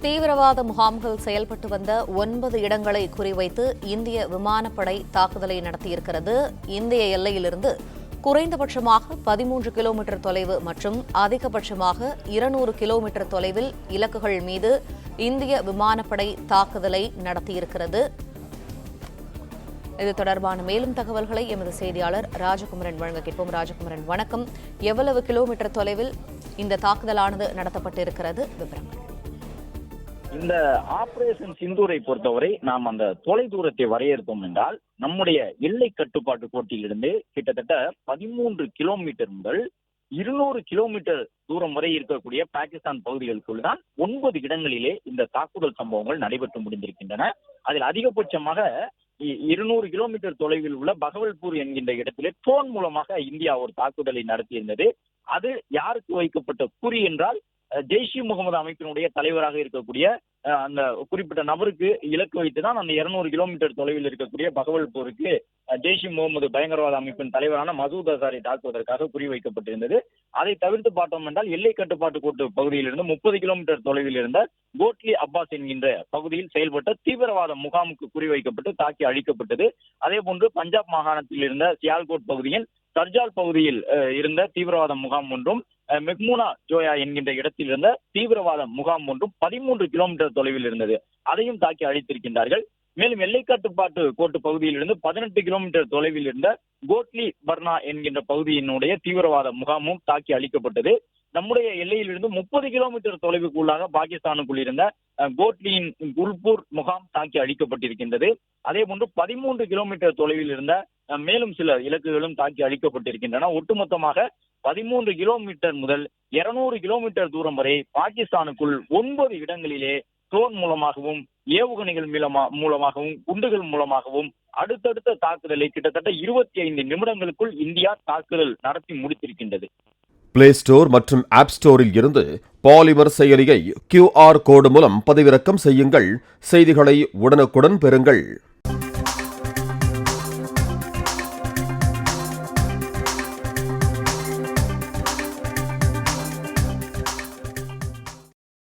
தீவிரவாத முகாம்கள் செயல்பட்டு வந்த 9 இடங்களை குறிவைத்து இந்திய விமானப்படை தாக்குதலை நடத்தியிருக்கிறது. இந்திய எல்லையிலிருந்து குறைந்தபட்சமாக 13 கிலோமீட்டர் தொலைவு மற்றும் அதிகபட்சமாக 200 கிலோமீட்டர் தொலைவில் இலக்குகள் மீது இந்திய விமானப்படை தாக்குதலை நடத்தியிருக்கிறது. இது தொடர்பான மேலும் தகவல்களை எமது செய்தியாளர் ராஜகுமரன் வழங்க கேட்போம். ராஜகுமரன், வணக்கம். எவ்வளவு கிலோமீட்டர் தொலைவில் இந்த தாக்குதலானது நடத்தப்பட்டிருக்கிறது? விவரங்கள். இந்த ஆபரேஷன் சிந்தூரை பொறுத்தவரை நாம் அந்த தொலை தூரத்தை வரையறுத்தோம் என்றால் நம்முடைய எல்லை கட்டுப்பாட்டு கோட்டிலிருந்து கிட்டத்தட்ட 13 கிலோமீட்டர் முதல் 200 கிலோமீட்டர் தூரம் வரை இருக்கக்கூடிய பாகிஸ்தான் பகுதிகளுக்குள் தான் 9 இடங்களிலே இந்த தாக்குதல் சம்பவங்கள் நடைபெற்று முடிந்திருக்கின்றன. அதில் அதிகபட்சமாக 200 கிலோமீட்டர் தொலைவில் உள்ள பகவல்பூர் என்கின்ற இடத்திலே ட்ரோன் மூலமாக இந்தியா ஒரு தாக்குதலை நடத்தியிருந்தது. அது யாருக்கு வைக்கப்பட்ட குறி என்றால் ஜெய்ஷ் இ முகமது அமைப்பினுடைய தலைவராக இருக்கக்கூடிய அந்த குறிப்பிட்ட நபருக்கு இலக்கு வைத்துதான் அந்த 200 கிலோமீட்டர் தொலைவில் இருக்கக்கூடிய பகவல்பூருக்கு ஜெய்ஷ் இ முகமது பயங்கரவாத அமைப்பின் தலைவரான மசூத் அசாரை தாக்குவதற்காக குறிவைக்கப்பட்டிருந்தது. அதை தவிர்த்து பார்த்தோம் என்றால் எல்லை கட்டுப்பாட்டு கோட்டு பகுதியிலிருந்து 30 கிலோமீட்டர் தொலைவில் இருந்த கோட்லி அப்பாஸ் என்கின்ற பகுதியில் செயல்பட்ட தீவிரவாத முகாமுக்கு குறிவைக்கப்பட்டு தாக்கி அழிக்கப்பட்டது. அதே போன்று பஞ்சாப் மாகாணத்தில் இருந்த சியால்கோட் பகுதியின் சர்ஜால் பகுதியில் இருந்த தீவிரவாத முகாம் ஒன்றும் மெக்மூனா ஜோயா என்கின்ற இடத்தில் இருந்த தீவிரவாத முகாம் ஒன்றும் 13 கிலோமீட்டர் தொலைவில் இருந்தது. அதையும் தாக்கி அழித்திருக்கின்றார்கள். மேலும் எல்லை கட்டுப்பாட்டு கோட்டு பகுதியிலிருந்து 18 கிலோமீட்டர் தொலைவில் இருந்த கோட்லி பர்னா என்கின்ற பகுதியினுடைய தீவிரவாத முகாமும் தாக்கி அழிக்கப்பட்டது. நம்முடைய எல்லையிலிருந்து 30 கிலோமீட்டர் தொலைவுக்குள்ளாக பாகிஸ்தானுக்குள் இருந்த கோட்லியின் குல்பூர் முகாம் தாக்கி அழிக்கப்பட்டிருக்கின்றது. அதே போன்று 13 கிலோமீட்டர் தொலைவில் இருந்த மேலும் சில இலக்குகளும் தாக்கி அழிக்கப்பட்டிருக்கின்றன. ஒட்டுமொத்தமாக 13 கிலோமீட்டர் முதல் 200 கிலோமீட்டர் தூரம் வரை பாகிஸ்தானுக்குள் 9 இடங்களிலே ட்ரோன் மூலமாகவும் ஏவுகணைகள் மூலமாகவும் குண்டுகள் மூலமாகவும் அடுத்தடுத்த தாக்குதலை கிட்டத்தட்ட 25 நிமிடங்களுக்குள் இந்தியா தாக்குதல் நடத்தி முடித்திருக்கின்றது. பிளே ஸ்டோர் மற்றும் ஆப் ஸ்டோரில் இருந்து பாலிமர் செயலியை QR கோடு மூலம் பதிவிறக்கம் செய்யுங்கள். செய்திகளை உடனுக்குடன் பெறுங்கள்.